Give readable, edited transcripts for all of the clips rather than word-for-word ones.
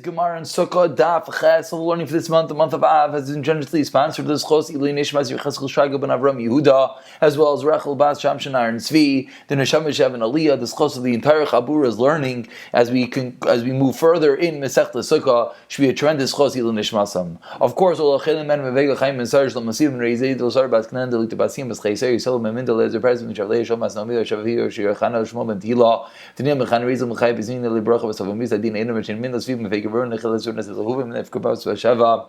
Today's Gemara and Sukkah Daf Ches. We're learning for this month, the month of Av, has been generously sponsored this Chos Ilui Nishmas Yecheskel Shraga ben Avram Yehuda, as well as Rachel Bas Shamshanar and Tzvi, the Neshama Shev and Aliyah. This Chos of the entire Chabura is learning as we move further in Masechta Sukkah. Should be a tremendous Chos Ilui Nishmasam. Of course, all Achelim Men Mevega Chaim and Sar Shlom Masiv and Reizei Del Sar Bas Knan Delik Basim Bas Chayser Yisrael Memindel Ezer President Shavlei Shomas Namida Shavi Shirachana Shmo Ben Tila Tanya Mechan Reizei Mechay Bezin Deli Bracha Basavamis Adin Einam Mechin Min Lasviv Mefeker Vern Necheles Urnes Elhuvim Nefkabas Vashava.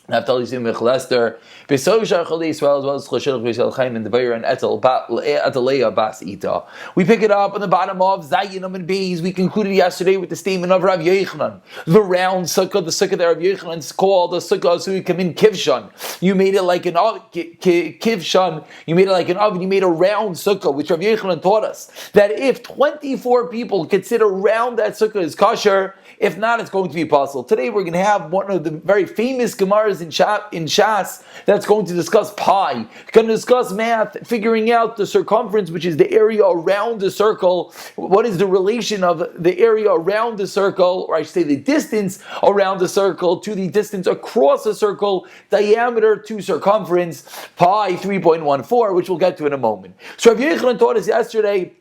Naftali Sim Mechlester, Beso Shachali Israel as well as Choshelach Bishal Chaim and the Bayer and Atalea Bas Ita. We pick it up on the bottom of Zayinam and Beis. We concluded yesterday with the statement of Rav Yochanan. The round sukkah, the sukkah that Rav Yochanan is called the sukkah so you come in Kivshan. You made it like an Kivshan, you made it like an oven, you made a round sukkah, which Rav Yochanan taught us that if 24 people could sit around that sukkah is kosher, if not, it's going to be possible. Today we're going to have one of the very famous Gemaras in Shas that's going to discuss pi. We're going to discuss math, figuring out the circumference, which is the area around the circle. What is the relation of the area around the circle, or I should say the distance around the circle to the distance across the circle, diameter to circumference, pi 3.14, which we'll get to in a moment. So Rav Yochanan taught us yesterday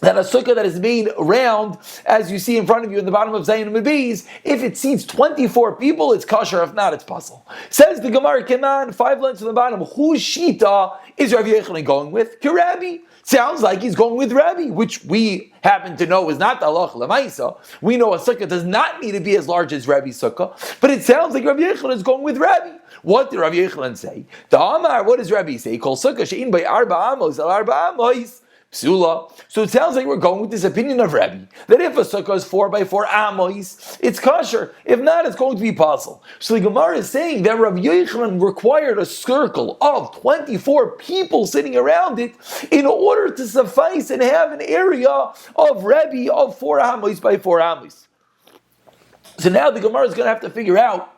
that a sukkah that is made round, as you see in front of you in the bottom of Zayin and Beis, if it seats 24 people, it's kosher. If not, it's puzzle. Says the Gemara, Kenan, 5 lines from the bottom, whose shita is Rav Yochanan going with? Kirabi. Sounds like he's going with Rabbi, which we happen to know is not the halach l'maisa. We know a sukkah does not need to be as large as Rabbi's sukkah, but it sounds like Rabbi Yochanan is going with Rabbi. What did Rabbi Yochanan say? The Amar, what does Rabbi say? Kol sukkah she'in by arba amos al arba amos. Psula. So it sounds like we're going with this opinion of Rabbi, that if a sukkah is 4x4 amos, it's kosher. If not, it's going to be puzzle. So the Gemara is saying that Rabbi Yochanan required a circle of 24 people sitting around it in order to suffice and have an area of Rabbi of 4 amos by 4 amos. So now the Gemara is going to have to figure out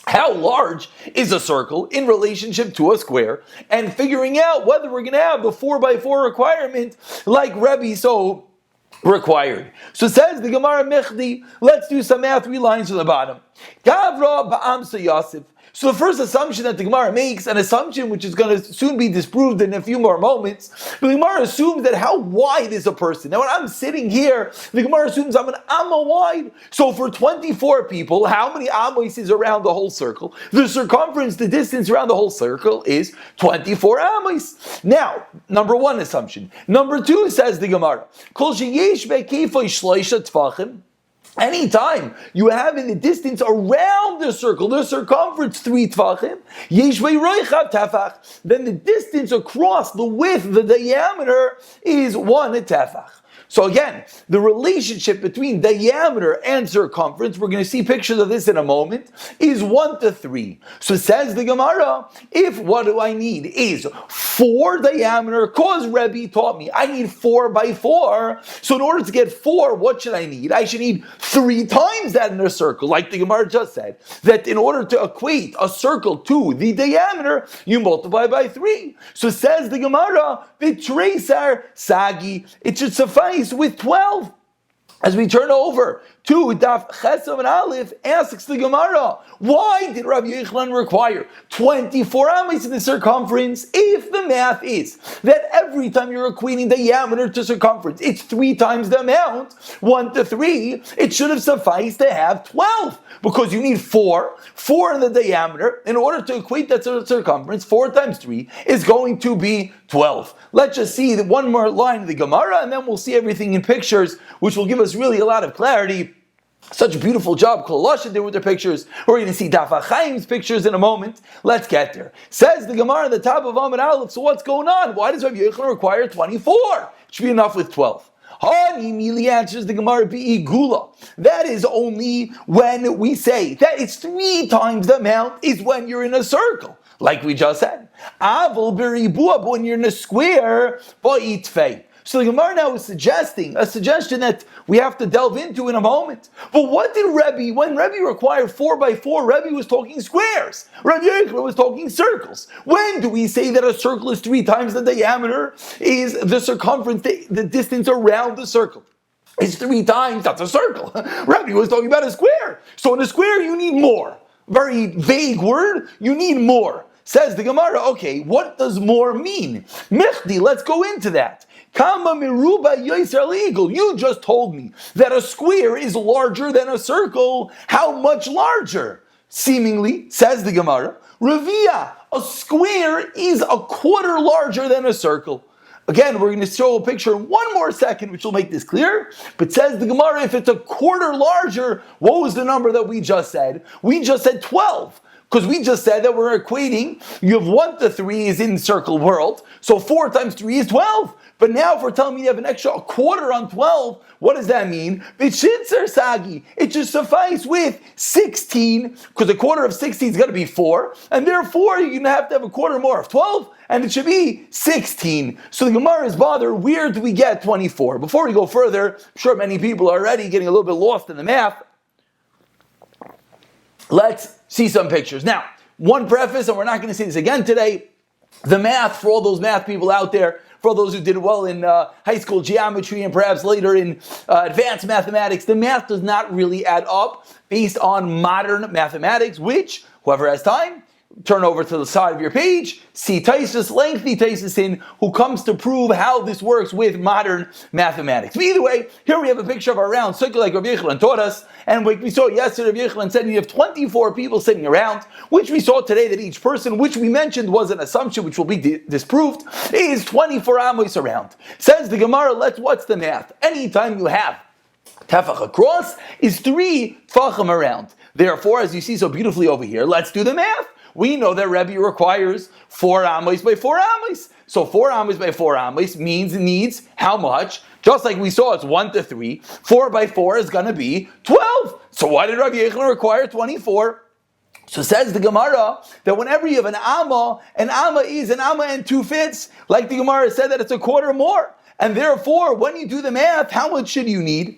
how large is a circle in relationship to a square, and figuring out whether we're going to have the 4x4 requirement like Rebbe so required. So says the Gemara Mechdi, let's do some math, 3 lines from the bottom. Gavra ba'amsa Yosef. So the first assumption that the Gemara makes, an assumption which is going to soon be disproved in a few more moments, the Gemara assumes that how wide is a person? Now when I'm sitting here, the Gemara assumes I'm an amma wide. So for 24 people, how many amos is around the whole circle? The circumference, the distance around the whole circle is 24 amos. Now, number 1 assumption. Number 2 says the Gemara, Kol sheyesh be'kefay shloisha tfachim. Anytime you have in the distance around the circle, the circumference 3 tvachim, then the distance across the width, the diameter, is 1 tefach. So again, the relationship between diameter and circumference, we're going to see pictures of this in a moment, is 1 to 3. So says the Gemara, if what do I need is 4 diameter, cause Rebbe taught me, I need 4x4. So in order to get 4, what should I need? I should need 3 times that in a circle, like the Gemara just said, that in order to equate a circle to the diameter, you multiply by 3. So says the Gemara, B'treisar sagi, it should suffice with 12. As we turn over to Daf Chesav and Aleph, asks the Gemara, why did Rabbi Yochanan require 24 amos in the circumference if the math is that every time you're equating diameter to circumference, it's 3 times the amount, 1 to 3, it should have sufficed to have 12, because you need 4 in the diameter, in order to equate that circumference, 4 times 3 is going to be 12. Let's just see one more line of the Gemara, and then we'll see everything in pictures, which will give us really a lot of clarity. Such a beautiful job Kolosha did with their pictures. We're going to see Daf HaChaim's pictures in a moment. Let's get there. Says the Gemara at the top of Amud Aleph, so what's going on? Why does Rabbi Yochanan require 24? It should be enough with 12. Hani immediately answers the Gemara Gula. That is only when we say that it's 3 times the amount is when you're in a circle, like we just said. Avol beribua, when you're in a square, ba'itfei. So the Gemara now is suggesting a suggestion that we have to delve into in a moment. But what did Rebbe, when Rebbe required 4x4, Rebbe was talking squares. Rabbi Yochanan was talking circles. When do we say that a circle is 3 times the diameter, is the circumference, the distance around the circle? is 3 times, that's a circle. Rabbi was talking about a square. So in a square, you need more. Very vague word, you need more. Says the Gemara, okay, what does more mean? Michdi, let's go into that. Kama miruba yoser legal. You just told me that a square is larger than a circle. How much larger? Seemingly, says the Gemara, Ravia, a square is a quarter larger than a circle. Again, we're going to show a picture in one more second, which will make this clear. But says the Gemara, if it's a quarter larger, what was the number that we just said? We just said 12. Because we just said that we're equating, you have 1 to 3 is in circle world, so 4 times 3 is 12. But now if we're telling me you have an extra quarter on 12, what does that mean? B'shitzer sagi. It should suffice with 16, because a quarter of 16 is going to be 4, and therefore you're going to have a quarter more of 12, and it should be 16. So the Gemara is bothered, where do we get 24? Before we go further, I'm sure many people are already getting a little bit lost in the math. Let's see some pictures. Now, one preface, and we're not going to see this again today, the math, for all those math people out there, for all those who did well in high school geometry and perhaps later in advanced mathematics, the math does not really add up based on modern mathematics, which, whoever has time, turn over to the side of your page, see Taisus, lengthy Taisus in, who comes to prove how this works with modern mathematics. But either way, here we have a picture of our round circle like Rabbi Yochanan taught us, and like we saw yesterday, Rabbi Yochanan said you have 24 people sitting around, which we saw today that each person, which we mentioned was an assumption which will be disproved, is 24 amos around. Says the Gemara, what's the math? Anytime you have tefach across is 3 tefachim around. Therefore, as you see so beautifully over here, let's do the math. We know that Rebbe requires 4 amos by 4 amos. So 4 amos by 4 amos needs how much? Just like we saw, it's 1 to 3. 4 by 4 is going to be 12. So why did Rabbi Yochanan require 24? So says the Gemara that whenever you have an amma is an amma and 2 fifths. Like the Gemara said that it's a quarter more. And therefore, when you do the math, how much should you need?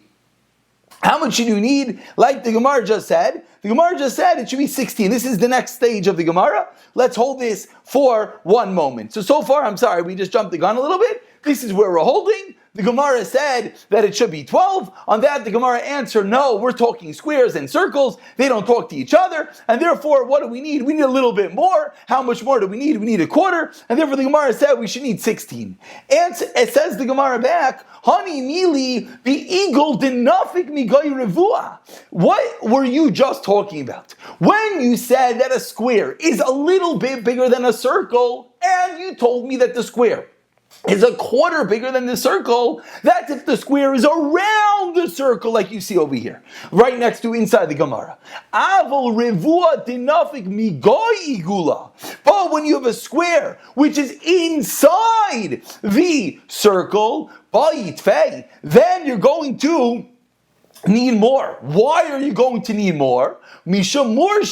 How much should you need? Like the Gemara just said. The Gemara just said it should be 16. This is the next stage of the Gemara. Let's hold this for one moment. So far, I'm sorry, we just jumped the gun a little bit. This is where we're holding. The Gemara said that it should be 12. On that, the Gemara answered, no, we're talking squares and circles. They don't talk to each other. And therefore, what do we need? We need a little bit more. How much more do we need? We need a quarter. And therefore, the Gemara said we should need 16. And it says the Gemara back, Hani mili the eagle dinafik migoy revua. What were you just talking about? When you said that a square is a little bit bigger than a circle, and you told me that the square is a quarter bigger than the circle, that's if the square is around the circle like you see over here, right next to inside the Gemara. Avol revua dinafik migoy igula. But when you have a square which is inside the circle, then you're going to need more. Why are you going to need more? You're going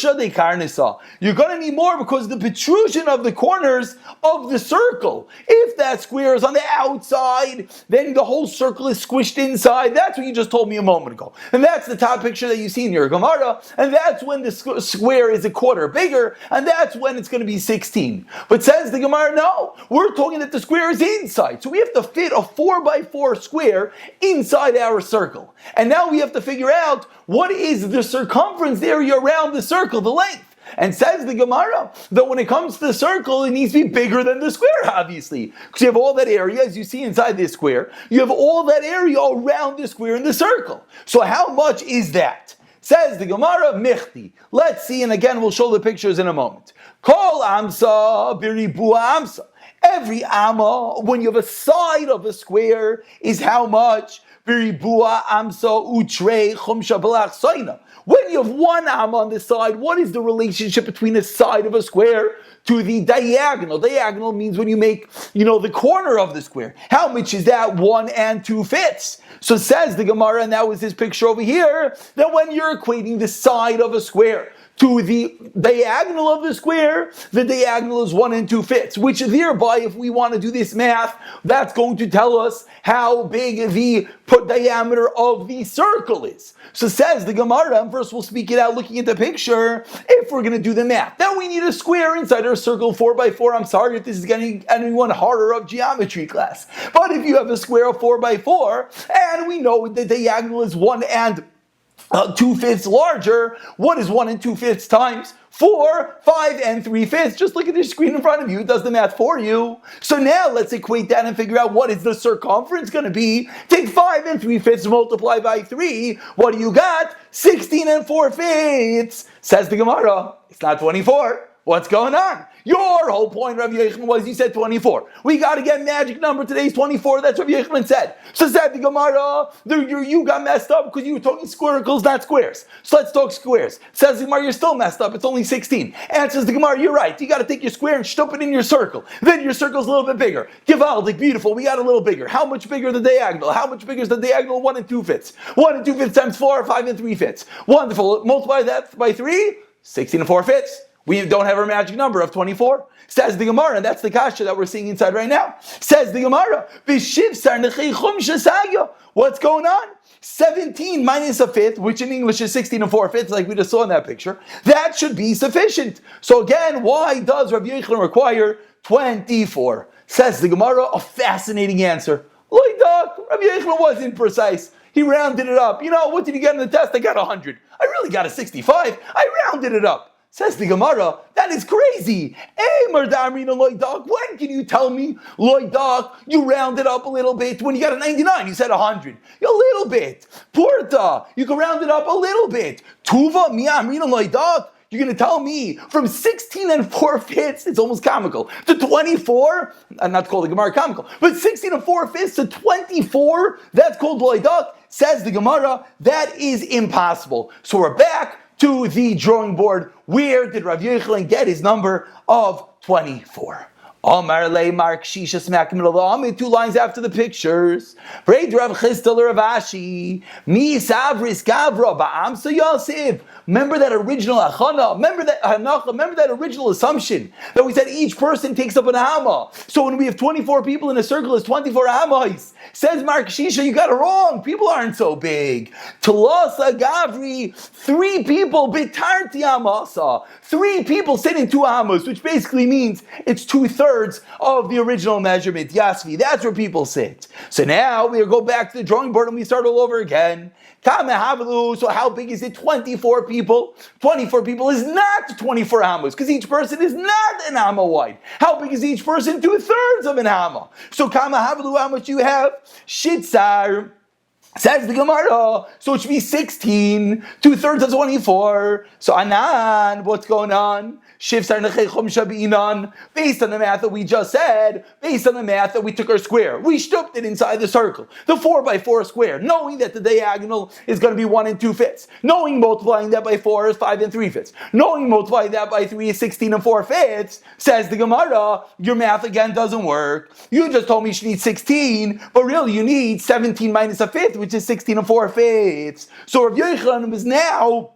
to need more because the protrusion of the corners of the circle. If that square is on the outside, then the whole circle is squished inside. That's what you just told me a moment ago. And that's the top picture that you see in your Gemara. And that's when the square is a quarter bigger. And that's when it's going to be 16. But says the Gemara, no, we're talking that the square is inside. So we have to fit a 4 by 4 square inside our circle. And now we have to figure out what is the circumference area around the circle, the length. And says the Gemara that when it comes to the circle, it needs to be bigger than the square, obviously. Because you have all that area, as you see inside this square, you have all that area around the square in the circle. So how much is that? Says the Gemara, Michti. Let's see, and again, we'll show the pictures in a moment. Kol amsa biribua amsa. Every amma, when you have a side of a square, is how much? Biribua amsa utre chumsha belach soina. When you have one amma on the side, what is the relationship between the side of a square to the diagonal? Diagonal means when you make, the corner of the square. How much is that? 1 and 2 fifths. So says the Gemara, and that was this picture over here, that when you're equating the side of a square to the diagonal of the square, the diagonal is 1 and 2 fifths, which thereby, if we want to do this math, that's going to tell us how big the diameter of the circle is. So says the Gemara, first we'll speak it out looking at the picture. If we're going to do the math, then we need a square inside our circle 4x4. I'm sorry if this is getting anyone harder of geometry class. But if you have a square of 4x4, and we know the diagonal is 1 and 2/5 larger, what is 1 and 2/5 times? 4, 5, and 3/5. Just look at the screen in front of you. It does the math for you. So now let's equate that and figure out what is the circumference going to be. Take 5 and 3/5, multiply by 3. What do you got? 16 and 4/5. Says the Gemara. It's not 24. What's going on? Your whole point, Rav Yochanan, was you said 24. We got to get magic number. Today's 24. That's what Rav Yochanan said. So said the Gemara, you got messed up because you were talking squircles, not squares. So let's talk squares. Says the Gemara, you're still messed up. It's only 16. Answers the Gemara, you're right. You got to take your square and stuff it in your circle. Then your circle's a little bit bigger. Givaldic, beautiful. We got a little bigger. How much bigger the diagonal? How much bigger is the diagonal? 1 and 2/5. 1 and 2/5 times 4, 5 and 3/5. Wonderful. Multiply that by 3, 16 and 4/5. We don't have our magic number of 24. Says the Gemara, and that's the kasha that we're seeing inside right now. Says the Gemara, what's going on? 17 minus a fifth, which in English is 16 and 4/5, like we just saw in that picture. That should be sufficient. So again, why does Rabbi Yochanan require 24? Says the Gemara, a fascinating answer. Rabbi Yochanan wasn't precise. He rounded it up. What did you get in the test? I got 100. I really got a 65. I rounded it up. Says the Gemara, that is crazy. When can you tell me, you rounded up a little bit? When you got a 99, you said 100. A little bit. Porta, you can round it up a little bit. Tuva, you're going to tell me from 16 and 4/5, it's almost comical, to 24, I'm not called the Gemara comical, but 16 and 4/5 to 24, that's called loidak. Says the Gemara, that is impossible. So we're back to the drawing board. Where did Rav Yochanan get his number of 24? Omar le Mark Shisha smack middle of the Amid, 2 lines after the pictures. Braid Rav Chistel Rav Ashi, Mi Savris Gavra Ba'am So Yosef. Remember that original achana? Remember that original assumption that we said each person takes up an hama. So when we have 24 people in a circle, it's 24 hamas. Says Mark Shisha, you got it wrong. People aren't so big. Talasa Gavri, 3 people bitarti amasa. 3 people sit in 2 hamas, which basically means it's 2/3 of the original measurement. Yasvi, that's where people sit. So now we go back to the drawing board and we start all over again. So how big is it? 24 people. 24 people is not 24 amos, because each person is not an amma wide. How big is each person? 2/3 of an amma. So kama havelu, how much you have? Shitzar. Says the Gemara, so it should be 16, 2/3 of 24. So Anan, what's going on? Based on the math that we just said, based on the math that we took our square, we stooped it inside the circle, the 4x4 square, knowing that the diagonal is going to be 1 and 2/5, knowing multiplying that by 4 is 5 and 3/5, knowing multiplying that by 3 is 16 and 4/5. Says the Gemara, your math again doesn't work. You just told me you need 16, but really you need 17 minus a fifth, which is 16 and 4/5. So Rav Yochanan is now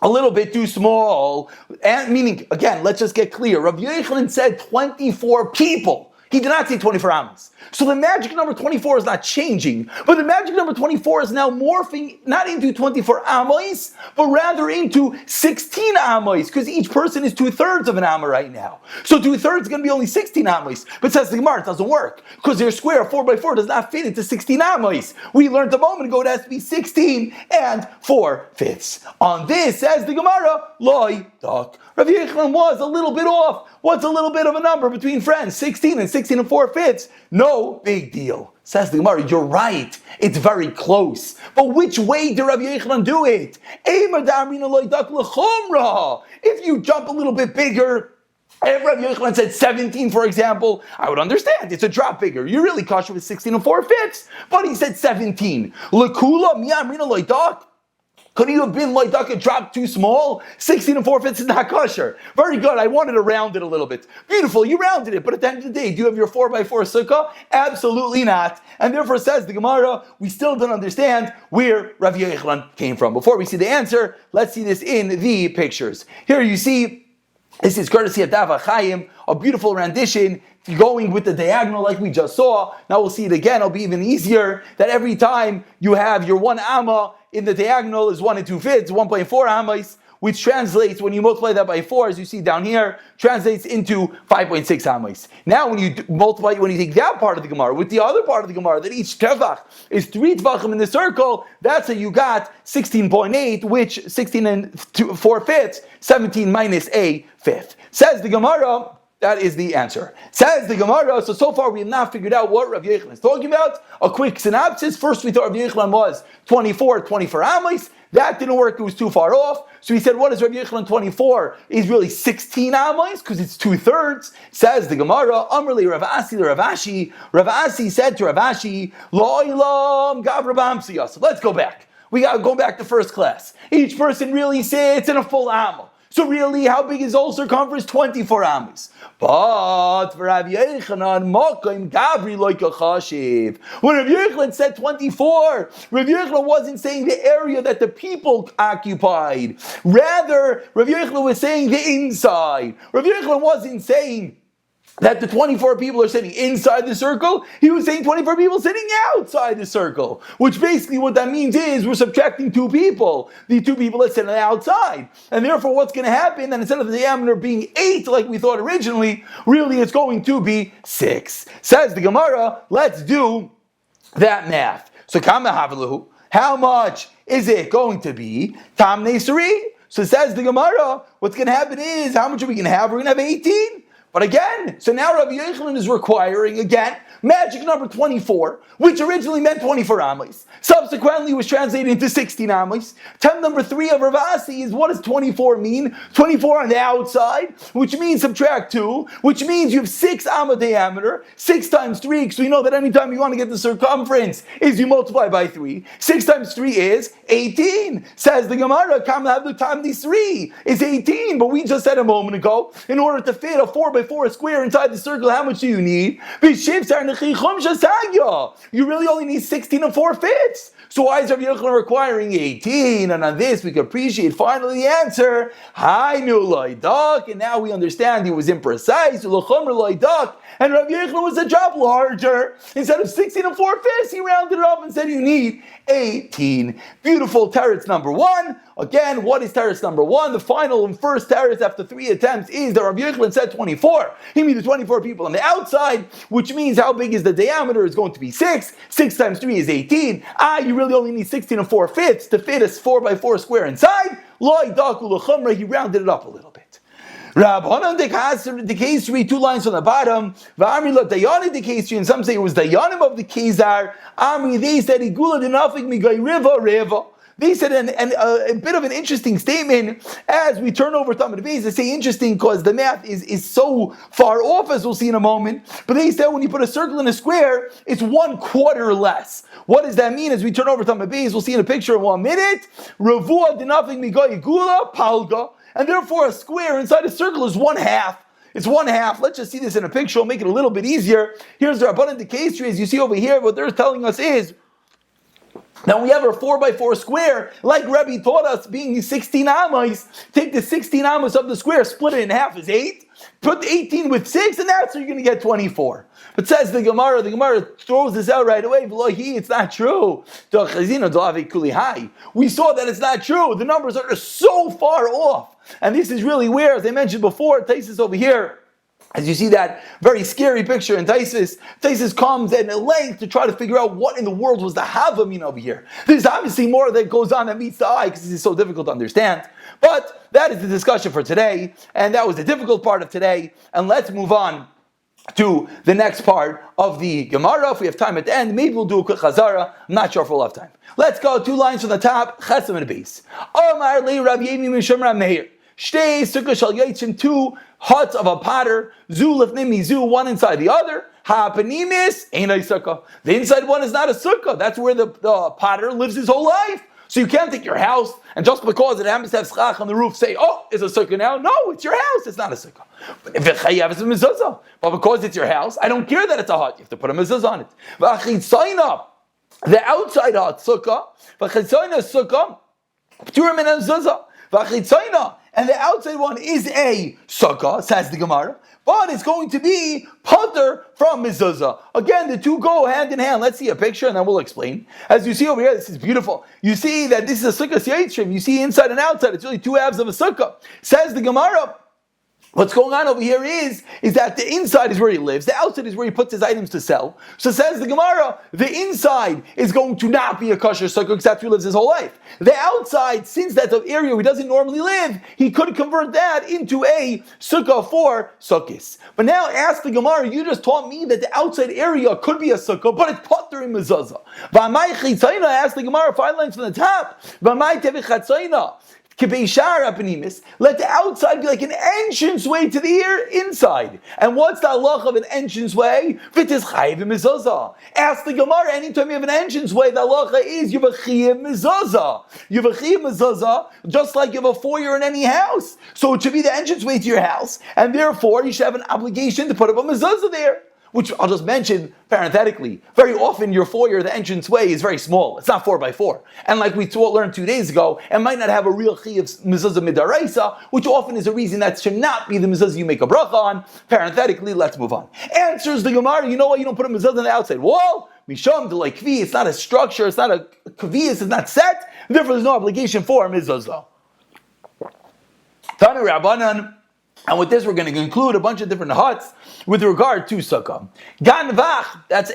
a little bit too small. And meaning, again, let's just get clear. Rav Yochanan said 24 people. He did not say 24 amos. So the magic number 24 is not changing, but the magic number 24 is now morphing not into 24 amos, but rather into 16 amos, because each person is 2/3 of an amma right now. So 2/3 is going to be only 16 amos. But says the Gemara, it doesn't work, because their square 4x4 does not fit into 16 amos. We learned a moment ago it has to be 16 and 4/5. On this, says the Gemara, loy dak. Rav Yochanan was a little bit off. What's a little bit of a number between friends? 16 and 16 and 4/5. No big deal. Says the Gemara, you're right. It's very close. But which way did Rav Yochanan do it? If you jump a little bit bigger, if Rav Yochanan said 17, for example, I would understand. It's a drop bigger. You're really kosher with 16 and 4/5. But he said 17. Lekula miyamrina loidak. Could he have been like a drop too small? 16 and 4/5 is not kosher. Very good. I wanted to round it a little bit. Beautiful. You rounded it. But at the end of the day, do you have your 4x4 sukkah? Absolutely not. And therefore, says the Gemara, we still don't understand where Rav Yochanan came from. Before we see the answer, let's see this in the pictures. Here you see, this is courtesy of Daf Chaim, a beautiful rendition going with the diagonal like we just saw. Now we'll see it again. It'll be even easier that every time you have your 1 amma in the diagonal is 1 2/5, 1.4 ammas, which translates, when you multiply that by 4, as you see down here, translates into 5.6 ammas. Now when you take that part of the Gemara with the other part of the Gemara, that each tefach is 3 tefachim in the circle, that's how you got 16.8, which 16 and 4/5, 17 minus a fifth. Says the Gemara, that is the answer. Says the Gemara, so far we have not figured out what Rav Yochanan is talking about. A quick synopsis. First we thought Rav Yochanan was 24 ammas. That didn't work, it was too far off. So he said, what is Rav Yochanan 24? Is really 16 ammas, because it's 2/3. Says the Gemara, Amrli Rav Asi Rav Ashi. Rav Asi said to Rav Ashi, Lo'ilam Gav Rav Amsiyas. Let's go back. We got to go back to first class. Each person really sits in a full amma. So really, how big is all circumference? 24 ammas. But for Rav Yochanan, Mokim Gabri like a chashiv. When Rav Yochanan said 24, Rav Yochanan wasn't saying the area that the people occupied. Rather, Rav Yochanan was saying the inside. Rav Yochanan wasn't saying that the 24 people are sitting inside the circle. He was saying 24 people sitting outside the circle, which basically what that means is we're subtracting 2 people, the 2 people that sit outside. And therefore what's going to happen, and instead of the diameter being 8 like we thought originally, really it's going to be 6. Says the Gemara, let's do that math. So kama havalu, how much is it going to be? Tam Nesari. So says the Gemara, what's going to happen is, how much are we going to have? We're going to have 18. But again, so now Rabbi Yochanan is requiring, again, magic number 24, which originally meant 24 ammas. Subsequently was translated into 16 ammas. Term number 3 of Rav Asi is, what does 24 mean? 24 on the outside, which means subtract 2, which means you have 6 amma diameter, 6 times 3, because we know that anytime you want to get the circumference is you multiply by 3. 6 times 3 is 18. Says the Gemara, Kam Havlu Tamdi 3 is 18, but we just said a moment ago, in order to fit a 4 by 4 square inside the circle, how much do you need? You really only need 16 and 4/5. So why is Rav Yochanan requiring 18? And on this we can appreciate finally the answer. Hi nu loidak, and now we understand he was imprecise. And Rav Yochanan was a drop larger. Instead of 16 and 4/5, he rounded it up and said you need 18. Beautiful teretz number 1. Again, what is teretz number 1? The final and first teretz after 3 attempts is that Rav Yochanan said 24. He means the 24 people on the outside, which means how big is the diameter is going to be 6. 6 times 3 is 18. You really only need 16 and 4/5 to fit a 4 by 4 square inside. He rounded it up a little bit. Rabbanan the Kesri, 2 lines from the bottom. V'amri Dayani the Kesri, and some say it was Dayanim of the Kezar. Amri, they said Igula dinafik migay riva. They said a bit of an interesting statement as we turn over Talmud Beis. They say interesting because the math is so far off, as we'll see in a moment. But they said when you put a circle in a square, it's 1/4 less. What does that mean? As we turn over Talmud Beis, we'll see in a picture in 1 minute. Ravua dinafik migay igula palga. And therefore a square inside a circle is 1/2. It's 1/2. Let's just see this in a picture. We'll make it a little bit easier. Here's the Rabbanan the Kesri. As you see over here, what they're telling us is, now we have a 4 by 4 square, like Rebbe taught us, being 16 ammas. Take the 16 ammas of the square, split it in half is 8. Put 18 with 6, and that's how you're going to get 24. But says the Gemara throws this out right away. It's not true. We saw that it's not true. The numbers are just so far off. And this is really where, as I mentioned before, Taisus over here, as you see that very scary picture in Taisus comes at length to try to figure out what in the world was the Hava mean over here. There's obviously more that goes on that meets the eye because this is so difficult to understand. But that is the discussion for today, and that was the difficult part of today. And let's move on to the next part of the Gemara. If we have time at the end, maybe we'll do a quick Chazara. I'm not sure if we'll have time. Let's go 2 lines from the top. Chesam and Beis. Omar li Rav Yomi mishum Rav Meir. Shtei Succah shal yotzim, 2 huts of a potter. Zu lefnim zu, one inside the other. Ha'apanimis ain't a sukkah. The inside one is not a sukkah. That's where the potter lives his whole life. So you can't take your house and just because it happens to have schach on the roof say, oh, it's a sukkah now. No, it's your house. It's not a sukkah. But if it's a mezuzah, but because it's your house, I don't care that it's a hut. You have to put a mezuzah on it. The outside hut sukkah, sukkah, p'turim min mezuzah. and the outside one is a sukkah, says the Gemara, but it's going to be pater from mezuzah. Again, the two go hand in hand. Let's see a picture and then we'll explain. As you see over here, this is beautiful. You see that this is a sukkah siyaitzrim. You see inside and outside. It's really two halves of a sukkah. Says the Gemara, what's going on over here is that the inside is where he lives, the outside is where he puts his items to sell. So says the Gemara, the inside is going to not be a kosher sukkah because that's where he lives his whole life. The outside, since that's an area where he doesn't normally live, he could convert that into a sukkah for sukkahs. But now ask the Gemara, you just taught me that the outside area could be a sukkah, but it's pater in mezuzah. Ask the Gemara 5 lines from the top. Let the outside be like an entrance way to the inside. And what's the halach of an entrance way? Ask the Gemara, anytime you have an entrance way, the halacha is you have a chiyuv mezuzah. You have a chiyuv mezuzah, just like you have a foyer in any house. So it should be the entrance way to your house, and therefore you should have an obligation to put up a mezuzah there. Which I'll just mention parenthetically, very often your foyer, the entrance way, is very small. It's not 4x4. And like we learned 2 days ago, it might not have a real chiyuv mezuzah midaraisa, which often is a reason that should not be the mezuzah you make a bracha on. Parenthetically, let's move on. Answers the Gemara, you know why you don't put a mezuzah on the outside wall? Misham de like kvi, it's not a structure, it's not a kvi, it's not set, therefore there's no obligation for a mezuzah. Tanu Rabbanan. And with this, we're going to conclude a bunch of different huts with regard to Sukkah. Ganvach, that's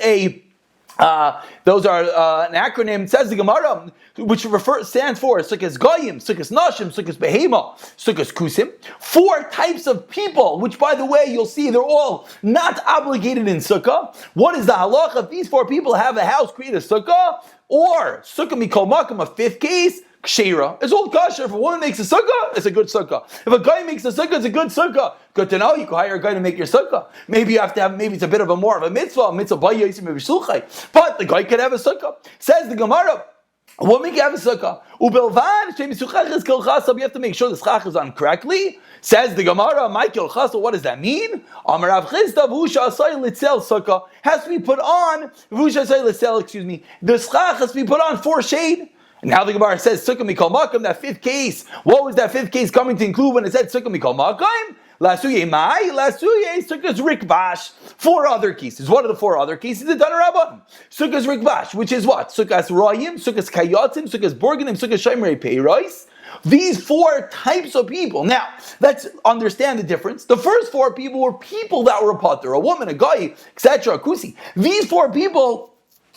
those are an acronym, says the Gemara, which stands for Sukkahs Goyim, Sukkahs Nashim, Sukkahs Behema, Sukkahs Kusim. 4 types of people, which by the way, you'll see they're all not obligated in Sukkah. What is the halacha? If these 4 people have a house, create a Sukkah, or Sukkah Mikol Makom, a 5th case, Kshira. It's all kosher. If a woman makes a sukkah, it's a good sukkah. If a guy makes a sukkah, it's a good sukkah. Good to know. You can hire a guy to make your sukkah. Maybe you have to have, maybe it's a bit of a more of a mitzvah by Yosim Succah. But the guy could have a sukkah. Says the Gemara, a woman can have a sukkah. You have to make sure the schach is on correctly. Says the Gemara, Michael Chasa, what does that mean? Has to be put on, the schach has to be put on for shade. And now the Gemara says, Sukkah Mikol Makom, that 5th case. What was that 5th case coming to include when it said Sukkah Mikol Makom? Lasuye Mai, Lasuye, Sukkah's Rikbash. 4 other cases. What are the 4 other cases? The Tanur Rabban. Sukkah's Rikbash, which is what? Sukkah's Royim, Sukkah's Kayotim, Sukkah's Borganim, Sukkah's Shemrei Peiros. These 4 types of people. Now, let's understand the difference. The first 4 people were people that were a pater, a woman, a guy, etc., a kusi. These 4 people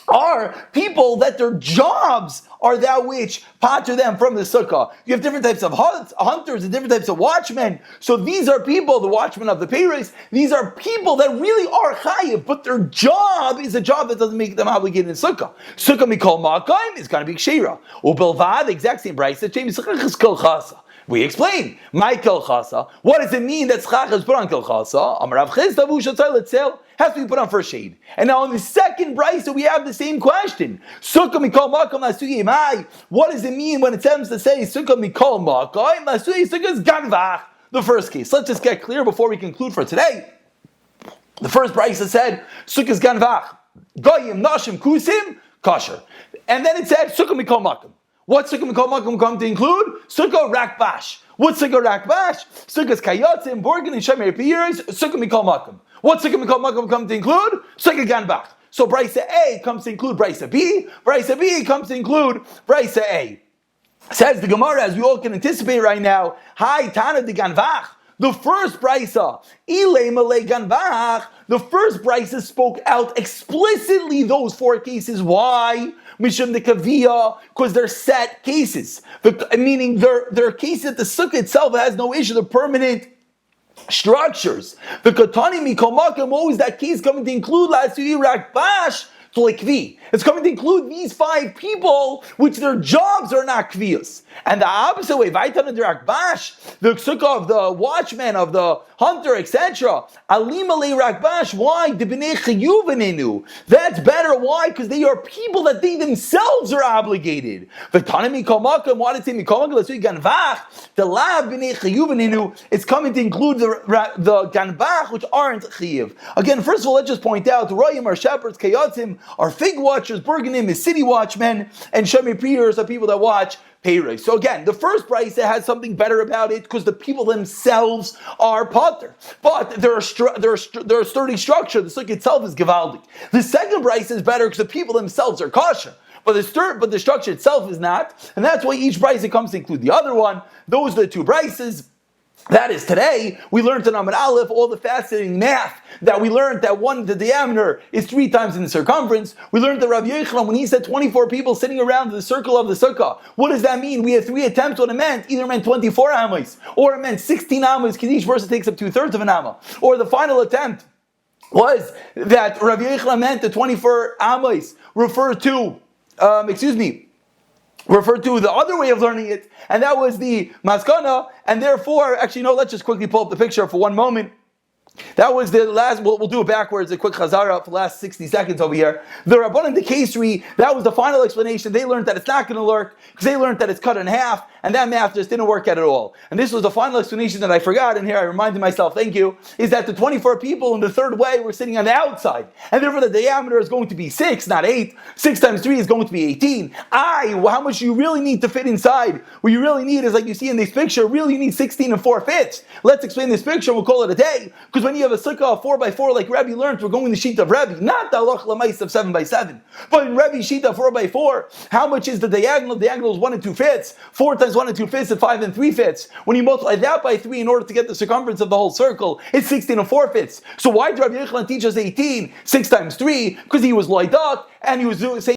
are people that their jobs are that which pater them from the sukkah. You have different types of hunters and different types of watchmen. So these are people, the watchmen of the peiros, these are people that really are chayiv, but their job is a job that doesn't make them obligated in sukkah. Sukkah mikol makayim is going to be kshira. Ubelvad, the exact same price, the same sukkah is kol chasa. We explain. My kelchasa. What does it mean that schach is put on kelchasa? Amarav Chisda v'ushatzay letzel has to be put on for shade. And now in the second brisa we have the same question. Sukkah mikol makam lasuyi mai. What does it mean when it attempts to say sukkah mikol makam lasuyi sukkah is ganvach? The first case. Let's just get clear before we conclude for today. The first brisa said sukkah is ganvach. Goyim nashim kusim kosher. And then it said sukkah mikol makam. What's Sukkah Mikol Makom come to include? Sukkah Rakbash. What's Sukkah Rakbash? Sukkah's Kayotzim, Borgan, and Shemer Piyiris, Sukkah Mikol Makom. What's Sukkah Mikol Makom come to include? Sukkah Ganbach. So Brisa A comes to include Brisa B. Brisa B comes to include Brisa A. Says the Gemara, as we all can anticipate right now, Hi Tana de Ganvach. The first brisa, Ilay Malay Ganvach, the first brisa spoke out explicitly those 4 cases. Why? Mishum de Kaviyah, because they're set cases. Meaning they're cases that the sukkah itself has no issue, they're permanent structures. The Katani Mikol Makom, always that case coming to include Lasuyi Rakbash, to like kvi. It's coming to include these 5 people, which their jobs are not kviyas. And the opposite way, Vaitan Rakbash, the sukkah of the watchman, of the hunter, etc. Alimale Rakbash, why? That's better. Why? Because they are people that they themselves are obligated. V'tanami Komakam, why did it say Mikomakam? Let's say Ganvach. The lab b'nei chiyuv, it's coming to include the Ganvach, which aren't chiyuv. Again, first of all, let's just point out, the Royim are shepherds, Kayotzim are fig watchers, Berganim is city watchmen, and Shemi Priyers are people that watch Peiros. So again, the first price has something better about it because the people themselves are potter, but they're a sturdy structure. The sukkah itself is gevaldik. The second price is better because the people themselves are kosher, but the structure itself is not, and that's why each price it comes to include the other one. Those are the two prices. That is, today, we learned in Amud Aleph all the fascinating math that we learned that the diameter is 3 times in the circumference. We learned that Rabbi Yochanan, when he said 24 people sitting around the circle of the sukkah, what does that mean? We had 3 attempts what it meant. Either it meant 24 amos, or it meant 16 amos, because each person takes up 2/3 of an amma. Or the final attempt was that Rabbi Yochanan meant the 24 amos referred to the other way of learning it, and that was the maskana, and therefore, actually, no, let's just quickly pull up the picture for one moment. That was the last, we'll do it backwards, a quick chazara for the last 60 seconds over here. The Rabbanan, the Kesri, that was the final explanation. They learned that it's not going to lurk, because they learned that it's cut in half, and that math just didn't work out at all. And this was the final explanation that I forgot, and here I reminded myself, thank you, is that the 24 people in the third way were sitting on the outside, and therefore the diameter is going to be 6, not 8. 6 times 3 is going to be 18. How much you really need to fit inside? What you really need is, like you see in this picture, really you need 16 and 4 fits. Let's explain this picture, and we'll call it a day, because when you have a sukkah of 4x4 like Rebbe learned, we're going the sheet of Rebbe, not the halach lamais of 7x7. But in Rebbe's sheet of 4x4, how much is the diagonal? The diagonal is 1 and 2 fits. 4 times 1 and 2 fits is 5 and 3 fits. When you multiply that by 3 in order to get the circumference of the whole circle, it's 16 and 4 fits. So why did Rabbi Yochanan teach us 18? 6 times 3, because he was loidak, and he was saying